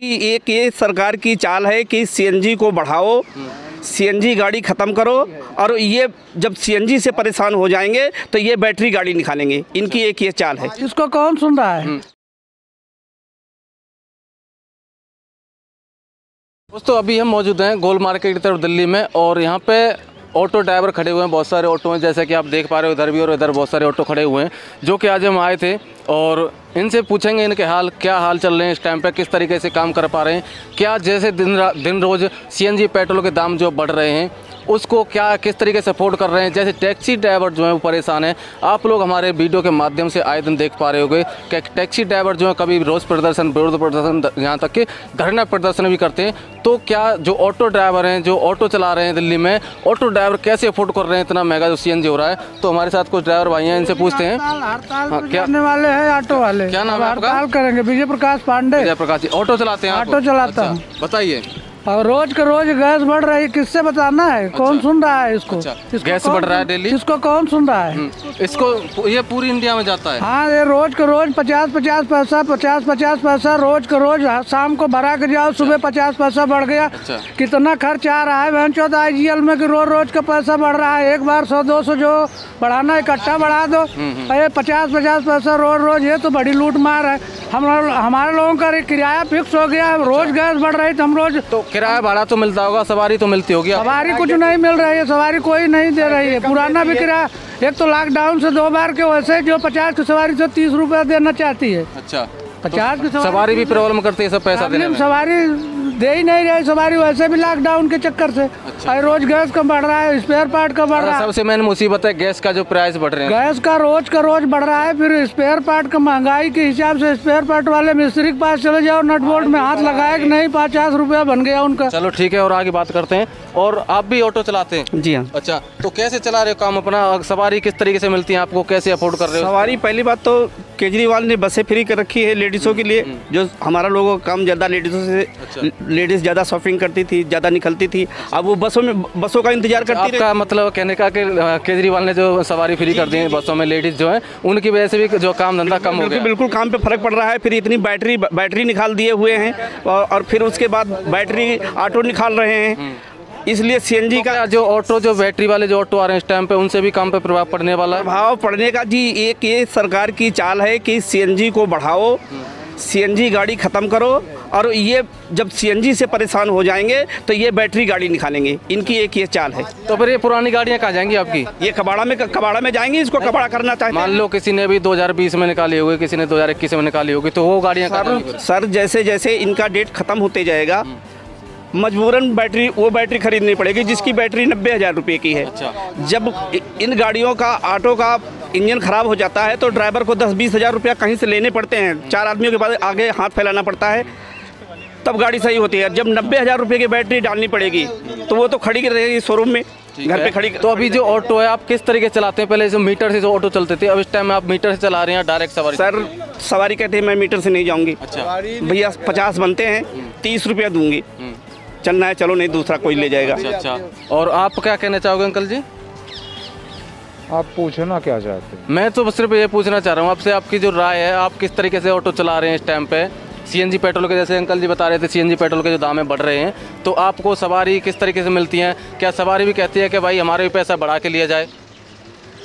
कि एक ये सरकार की चाल है कि सीएनजी को बढ़ाओ, सीएनजी गाड़ी ख़त्म करो, और ये जब सीएनजी से परेशान हो जाएंगे तो ये बैटरी गाड़ी निकालेंगे। इनकी एक ये चाल है। इसको कौन सुन रहा है? दोस्तों अभी हम मौजूद हैं गोल मार्केट की तरफ दिल्ली में, और यहाँ पे ऑटो ड्राइवर खड़े हुए हैं। बहुत सारे ऑटो हैं, जैसे कि आप देख पा रहे हो इधर भी और इधर बहुत सारे ऑटो खड़े हुए हैं, जो कि आज हम आए थे और इनसे पूछेंगे इनके क्या हाल चल रहे हैं इस टाइम पे, किस तरीके से काम कर पा रहे हैं, क्या जैसे दिन रोज़ सीएनजी पेट्रोल के दाम जो बढ़ रहे हैं उसको क्या किस तरीके से सपोर्ट कर रहे हैं। जैसे टैक्सी ड्राइवर जो है वो परेशान है। आप लोग हमारे वीडियो के माध्यम से आए दिन देख पा रहे होंगे कि टैक्सी ड्राइवर जो है कभी रोज़ प्रदर्शन, विरोध प्रदर्शन, यहाँ तक कि धरना प्रदर्शन भी करते हैं। तो क्या जो ऑटो ड्राइवर हैं, जो ऑटो चला रहे हैं दिल्ली में, ऑटो ड्राइवर कैसे अफोर्ड कर रहे हैं इतना महंगा जो सीएनजी हो रहा है? तो हमारे साथ कुछ ड्राइवर भाई हैं, इनसे पूछते हैं। हड़ताल करने वाले हैं ऑटो वाले। क्या नाम है आपका? हड़ताल करेंगे। विजय प्रकाश पांडे। विजय प्रकाश जी, ऑटो चलाते हैं? ऑटो चलाता हूँ। बताइए। और रोज के रोज गैस बढ़ रही है, किससे बताना है? कौन सुन रहा है इसको? गैस बढ़ रहा है डेली, इसको कौन सुन रहा है? इसको ये पूरी इंडिया में जाता है। हाँ, ये रोज के रोज 50-50 पैसा, 50-50 पैसा रोज के रोज। शाम को भरा के जाओ, सुबह 50 पैसा बढ़ गया। कितना खर्च आ रहा है बहनचोद आईजीएल में कि रोज रोज का पैसा बढ़ रहा है। एक बार 100-200 जो बढ़ाना इकट्ठा बढ़ा दो। ये 50-50 पैसा रोज रोज, ये तो बड़ी लूट मार है। हमारे लोगों का किराया फिक्स हो गया, रोज गैस बढ़ रही तो हम रोज। तो किराया भाड़ा तो मिलता होगा, सवारी तो मिलती होगी? सवारी कुछ नहीं मिल रही है, सवारी कोई नहीं दे रही है। पुराना भी किराया, एक तो लॉकडाउन से 2 बार के वैसे जो 50 की सवारी से 30 रुपया देना चाहती है। अच्छा, 50 की सवारी भी प्रॉब्लम करती है सब पैसा देने में। सवारी दे ही नहीं रही सवारी, वैसे भी लॉकडाउन के चक्कर से। और रोज गैस का बढ़ रहा है, स्पेयर पार्ट का बढ़ रहा है। सबसे मेन मुसीबत है गैस का जो प्राइस बढ़ रहे हैं। गैस का रोज बढ़ रहा है, फिर स्पेयर पार्ट का महंगाई के हिसाब से स्पेयर पार्ट वाले मिस्त्री के पास चले जाओ, नट बोल्ट में हाथ लगाए कि नहीं, 50 रुपया बन गया उनका। चलो ठीक है, और आगे बात करते हैं। और आप भी ऑटो चलाते हैं? जी हाँ। अच्छा, तो कैसे चला रहे हो काम अपना? सवारी किस तरीके से मिलती है आपको, कैसे अफोर्ड कर रहे हो? सवारी, पहली बात तो केजरीवाल ने बसें फ्री कर रखी है लेडीज़ों के लिए, जो हमारा लोगों का काम ज़्यादा लेडीज़ों से, लेडीज़ ज़्यादा शॉपिंग करती थी, ज़्यादा निकलती थी। अब वो बसों का इंतजार करती रही। आपका मतलब कहने का कि केजरीवाल ने जो सवारी फ्री कर दी है बसों में, लेडीज़ जो है उनकी वजह से भी जो काम धंधा कम हो गया। बिल्कुल काम पे फर्क पड़ रहा है। फिर इतनी बैटरी निकाल दिए हुए हैं, और फिर उसके बाद बैटरी ऑटो निकाल रहे हैं, इसलिए सीएनजी का जो ऑटो, जो बैटरी वाले जो ऑटो आ रहे हैं इस टाइम पे, उनसे भी काम पे प्रभाव पड़ने वाला है? प्रभाव पड़ने का जी, एक ये सरकार की चाल है कि सीएनजी को बढ़ाओ, सीएनजी गाड़ी ख़त्म करो, और ये जब सीएनजी से परेशान हो जाएंगे तो ये बैटरी गाड़ी निकालेंगे। इनकी एक ये चाल है। तो फिर ये पुरानी गाड़ियाँ कहाँ जाएंगी आपकी? ये कबाड़ा में जाएंगी, इसको कबाड़ा करना चाहते हैं। मान लो किसी ने भी 2020 में निकाली होगी, किसी ने 2021 में निकाली होगी, तो वो गाड़ियाँ सर जैसे जैसे इनका डेट ख़त्म होते जाएगा, मजबूरन वो बैटरी खरीदनी पड़ेगी जिसकी बैटरी 90,000 रुपये की है। जब इन गाड़ियों का, ऑटो का इंजन ख़राब हो जाता है तो ड्राइवर को 10-20 हज़ार रुपया कहीं से लेने पड़ते हैं। 4 आदमियों के बाद आगे हाथ फैलाना पड़ता है, तब गाड़ी सही होती है। जब 90,000 रुपये की बैटरी डालनी पड़ेगी तो वो तो खड़ी रहेगी शोरूम में, घर पे खड़ी। तो अभी जो ऑटो है आप किस तरीके चलाते हैं? पहले जो मीटर से जो ऑटो चलते थे, अब इस टाइम में आप मीटर से चला रहे हैं डायरेक्ट सवारी? सर सवारी कहते हैं मैं मीटर से नहीं जाऊँगी। अच्छा भैया 50 बनते हैं, 30 रुपया दूँगी, चलना है चलो, नहीं दूसरा कोई ले जाएगा। अच्छा, और आप क्या कहना चाहोगे अंकल जी? आप पूछना क्या चाहते हैं? मैं तो सिर्फ ये पूछना चाह रहा हूँ आपसे, आपकी जो राय है, आप किस तरीके से ऑटो चला रहे हैं इस टाइम पे? सीएनजी पेट्रोल के, जैसे अंकल जी बता रहे थे, सीएनजी पेट्रोल के जो दाम बढ़ रहे हैं, तो आपको सवारी किस तरीके से मिलती है? क्या सवारी भी कहती है कि भाई हमारे भी पैसा बढ़ा के लिया जाए?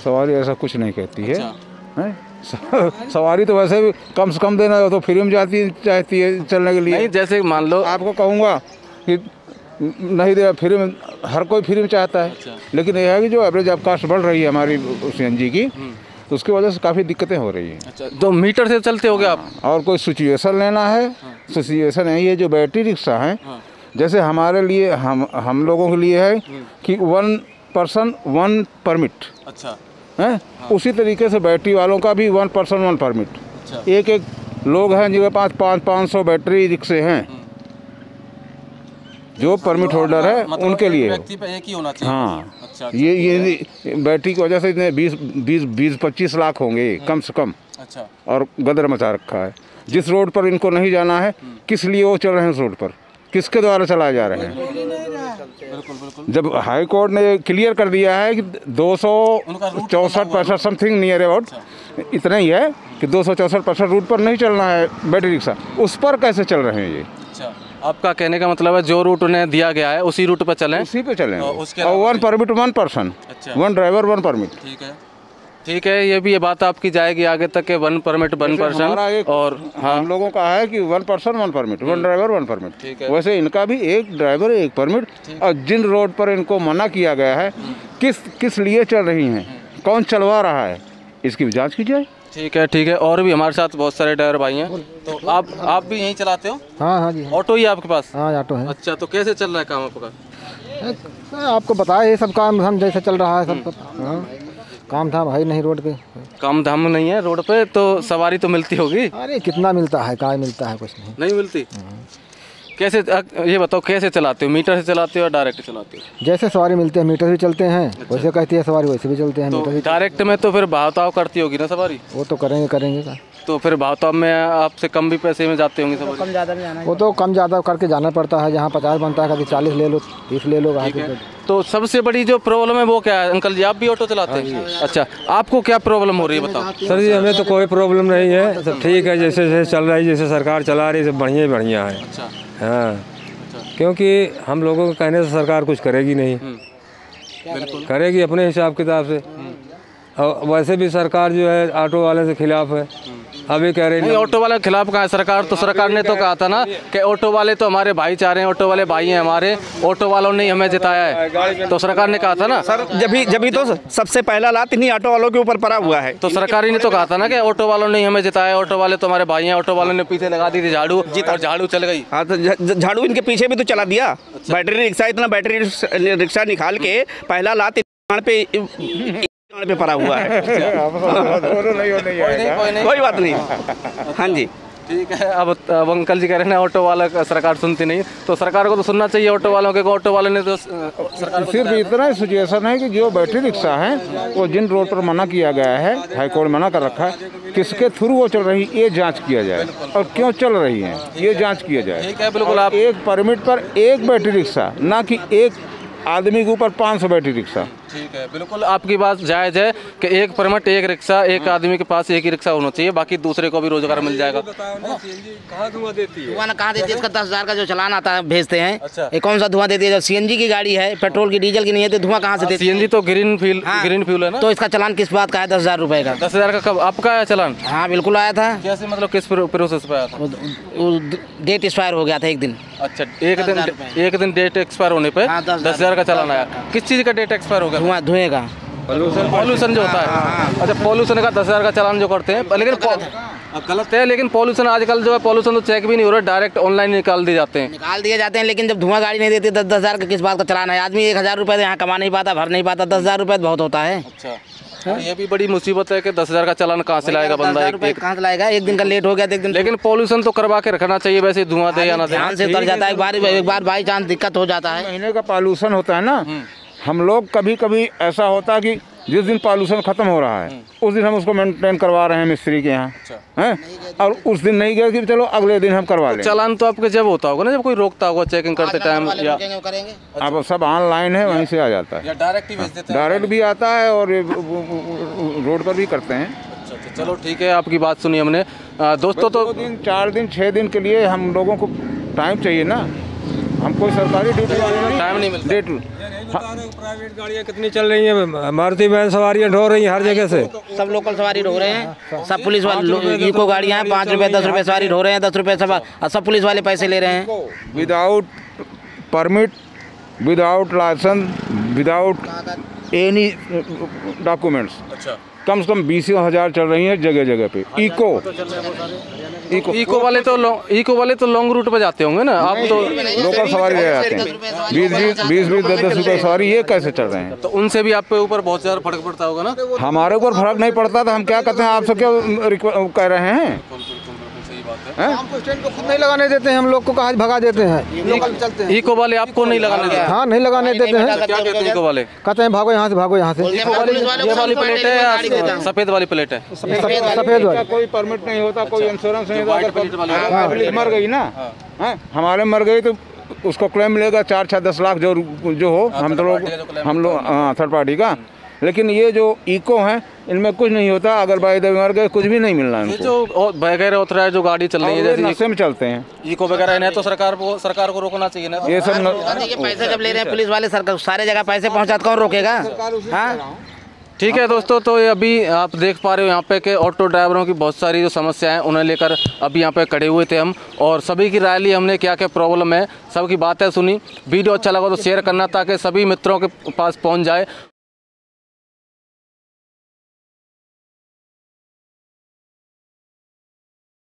सवारी ऐसा कुछ नहीं कहती है। सवारी तो वैसे भी कम से कम देना हो तो फ्री में चाहती है चलने के लिए। नहीं, जैसे मान लो आपको कहूँगा कि नहीं दे, फ्री में हर कोई फ्री में चाहता है। लेकिन यह है कि जो एवरेज ऑफ कास्ट बढ़ रही है हमारी सीएनजी की, तो उसकी वजह से काफ़ी दिक्कतें हो रही हैं। अच्छा, तो मीटर से चलते होगे आप? और कोई सिचुएशन लेना है, सिचुएशन यही है। जो बैटरी रिक्शा हैं, जैसे हमारे लिए, हम लोगों के लिए है कि 1 पर्सन 1 परमिट। अच्छा है, उसी तरीके से बैटरी वालों का भी 1 पर्सन 1 परमिट। एक लोग हैं जिनके पास 500 बैटरी रिक्शे हैं, जो परमिट होल्डर है मतलब उनके लिए व्यक्ति पे एक ही होना चाहिए। हाँ। अच्छा, ये बैटरी की वजह से इतने 20-25 लाख होंगे कम से कम। अच्छा, और गदर मचा रखा है। जिस रोड पर इनको नहीं जाना है, किस लिए वो चल रहे हैं उस रोड पर, किसके द्वारा चलाए जा रहे हैं? बिल्कुल। जब हाई कोर्ट ने क्लियर कर दिया है कि 264 समथिंग नियर अबाउट इतना ही है कि 264 रूट पर नहीं चलना है बैटरी रिक्शा, उस पर कैसे चल रहे हैं ये? अच्छा, आपका कहने का मतलब है जो रूट उन्हें दिया गया है उसी रूट पर चलें, उसी पे चलें। उसके और 1 परमिट 1 पर्सन, अच्छा। 1 ड्राइवर 1 परमिट। ठीक है, ये बात आपकी जाएगी आगे तक के 1 परमिट 1 पर्सन। और हाँ, हम लोगों का है कि 1 पर्सन 1 परमिट, 1 ड्राइवर 1 परमिट। वैसे इनका भी 1 ड्राइवर 1 परमिट। और जिन रोड पर इनको मना किया गया है, किस लिए चल रही हैं, कौन चलवा रहा है, इसकी भी जांच की जाए। ठीक है। और भी हमारे साथ बहुत सारे ड्राइवर भाई हैं, तो आप भी यहीं चलाते हो? हाँ जी। ऑटो ही है आपके पास? हाँ, ऑटो है। अच्छा, तो कैसे चल रहा है काम आपका? आपको बताया ये सब काम हम जैसे चल रहा है सब। हाँ, काम धाम है नहीं रोड पे। काम धाम नहीं है रोड पे, तो सवारी तो मिलती होगी? अरे कितना मिलता है, क्या मिलता है, कुछ नहीं मिलती। कैसे, ये बताओ कैसे चलाते हो? मीटर से चलाते हो या डायरेक्ट चलाते हो? जैसे सवारी मिलते हैं मीटर भी चलते हैं। अच्छा। वैसे कहती है सवारी वैसे भी चलते हैं। तो मीटर भी डायरेक्ट में तो फिर भाव-ताव करती होगी ना सवारी? वो तो करेंगे का। तो फिर भाव-ताव में आपसे कम भी पैसे में जाते होंगे सवारी? कम ज़्यादा नहीं जाना, वो तो कम ज़्यादा करके जाना पड़ता है। जहाँ 50 बनता है कभी 40 ले लो, 30 ले लो। तो सबसे बड़ी जो प्रॉब्लम है वो क्या है अंकल जी? आप भी ऑटो चलाते हैं? अच्छा, आपको क्या प्रॉब्लम हो रही है बताओ? सर जी, हमें तो कोई प्रॉब्लम नहीं है, सब ठीक है, जैसे जैसे चल रहा है, जैसे सरकार चला रही है सब बढ़िया है। अच्छा। हाँ, क्योंकि हम लोगों के कहने से सरकार कुछ करेगी नहीं, करेगी अपने हिसाब किताब से। और वैसे भी सरकार जो है ऑटो वाले से खिलाफ है। अभी कह रही नहीं, ऑटो वाले के खिलाफ कहाँ है सरकार? तो सरकार ने तो कहा था ना कि ऑटो वाले तो हमारे भाईचारे हैं, ऑटो वाले भाई हैं हमारे, ऑटो वालों ने हमें जिताया है, तो सरकार ने कहा था ना सर। जब तो सबसे पहला लात इन्हीं ऑटो वालों के ऊपर पड़ा हुआ है। तो सरकार ने तो कहा था ना कि ऑटो वालों ने हमें जिताया, ऑटो वाले तो हमारे भाई हैं। ऑटो वालों ने पीछे लगा दी थी झाड़ू, और झाड़ू चल गई। हाँ, तो झाड़ू इनके पीछे भी तो चला दिया। बैटरी रिक्शा, इतना बैटरी रिक्शा निकाल के पहला लात पे पड़ा हुआ है। कोई बात नहीं। हाँ जी, ठीक है। अब अंकल जी कह रहे हैं ऑटो वाला सरकार सुनती नहीं, तो सरकार को तो सुनना चाहिए ऑटो वालों के। ऑटो वालों ने तो सिर्फ इतना ही सिचुएशन है कि जो बैटरी रिक्शा है वो जिन रोड पर मना किया गया है, हाई कोर्ट मना कर रखा है, किसके थ्रू वो चल रही है ये जांच किया जाए, और क्यों चल रही है ये जांच किया जाए। ठीक है, बिल्कुल। आप 1 परमिट पर 1 बैटरी रिक्शा, ना कि 1 आदमी के ऊपर 500 बैटरी रिक्शा। ठीक है, बिल्कुल आपकी बात जायज़ है कि 1 परमिट 1 रिक्शा, एक आदमी के पास 1 ही रिक्शा होना चाहिए, बाकी दूसरे को भी रोजगार मिल जाएगा। कहाँ धुआं देती है? कहाँ देती है? इसका 10,000 का जो चालान आता है भेजते हैं। अच्छा। ये कौन सा धुआं देती है? जब सीएनजी की गाड़ी है, पेट्रोल की डीजल की नहीं है, तो धुआं कहाँ से देती है? सीएनजी तो ग्रीन फ्यूल है ना। तो इसका चालान किस बात का है? 10,000 रुपए का। 10,000 का कब आपका आया चालान? हाँ बिल्कुल आया था। कैसे, मतलब किस प्रोसेस पे आया था? डेट एक्सपायर हो गया था एक दिन। अच्छा, एक दिन डेट एक्सपायर होने पे 10,000 का चालान आया। किस चीज़ का डेट एक्सपायर हो गया? धुएं का। पॉल्यूशन जो होता है। अच्छा, पॉल्यूशन का 10,000 का चालान जो करते हैं, लेकिन गलत है। लेकिन पॉल्यूशन आजकल जो है, पॉल्यूशन तो चेक भी नहीं हो रहा, डायरेक्ट ऑनलाइन निकाल दिए जाते हैं। लेकिन जब धुआं गाड़ी नहीं देती 10,000 का किस बात का चालान है? आदमी 1,000 रुपए यहाँ कमा नहीं पाता, भर नहीं पाता, 10,000 रुपए बहुत होता है। अच्छा, ये भी बड़ी मुसीबत है कि 10,000 का चालान कहाँ से लाएगा बंदा? कहाँ से लाएगा? एक दिन का लेट हो गया तो एक दिन। लेकिन पॉल्यूशन तो करवा के रखना चाहिए, वैसे धुआं दे या ना दे, ध्यान से उतर जाता है। एक बार बाई चांस दिक्कत हो जाता है। महीने का पॉल्यूशन होता है ना, हम लोग कभी कभी ऐसा होता है कि जिस दिन पॉल्यूशन खत्म हो रहा है उस दिन हम उसको मेंटेन करवा रहे हैं मिस्त्री के यहाँ, हैं, और उस दिन नहीं गए कि चलो अगले दिन हम करवा लें। चालान तो आपके जब होता होगा ना, जब कोई रोकता होगा चेकिंग करते टाइम, या अब सब ऑनलाइन है, वहीं से आ जाता है, डायरेक्ट ही भेज देते हैं? डायरेक्ट भी आता है और रोड पर भी करते हैं। अच्छा, चलो ठीक है, आपकी बात सुनी हमने। दोस्तों, तो 2 दिन 4 दिन 6 दिन के लिए हम लोगों को टाइम चाहिए ना, हम कोई सरकारी ड्यूटी टाइम नहीं मिलता। प्राइवेट गाड़ियाँ कितनी चल रही हैं, मारुति वैन सवारियाँ ढो रही हैं हर जगह से, सब लोकल सवारी ढो रहे हैं, सब पुलिस वाले इको गाड़ियाँ हैं, 5 रुपए 10 रुपए सवारी ढो रहे हैं, 10 रुपए सब पुलिस वाले पैसे ले रहे हैं। Without permit, without licence, without any documents. अच्छा, कम से कम 20,000 चल रही है जगह जगह पे। इको वाले तो लॉन्ग रूट पे जाते होंगे ना, आप तो लोकल सवारी रह जाते हैं, 20 10 रुपए सवारी, ये कैसे चल रहे हैं? तो उनसे भी आप पे ऊपर बहुत ज़्यादा फर्क पड़ता होगा ना? हमारे ऊपर फर्क नहीं पड़ता तो हम क्या कहते हैं, आपसे क्या कह रहे हैं? हमको स्टैंड को खुद नहीं लगाने देते हैं, हम लोग को कहाँ भगा देते हैं। लोकल चलते हैं। इको वाले आपको नहीं लगाने देते? हाँ, नहीं लगाने देते हैं। क्या कहते हैं इको वाले? कहते हैं भागो यहाँ से, भागो यहाँ से। इको वाली ये वाली प्लेट है या सफ़ेद वाली प्लेट है? सफेद वाली। कोई परमिट नहीं होता, कोई इंश्योरेंस नहीं होता। अगर मर गई ना, हमारे मर गई तो उसको क्लेम मिलेगा 4-10 लाख जो हो, हम लोग थर्ड पार्टी का। लेकिन ये जो इको हैं इनमें कुछ नहीं होता, अगर बाई द मर गए कुछ भी नहीं मिलना ये इनको। जो वगैरह उतरा है जो गाड़ी चल रही है जैसे नशे में चलते हैं इको वगैरह इन्हें तो सरकार को रोकना चाहिए ना। ये सब ये पैसे जब ले रहे हैं पुलिस वाले, सरकार सारे जगह पैसे पहुंचाते, कौन रोकेगा? हाँ ठीक है दोस्तों, तो ये अभी आप देख पा रहे हो यहाँ पे कि ऑटो ड्राइवरों की बहुत सारी जो समस्याएं हैं उन्हें लेकर अभी यहाँ पे खड़े हुए थे हम, और सभी की राय ली हमने, क्या क्या प्रॉब्लम है, सबकी बातें सुनी। वीडियो अच्छा लगा तो शेयर करना ताकि सभी मित्रों के पास पहुँच जाए।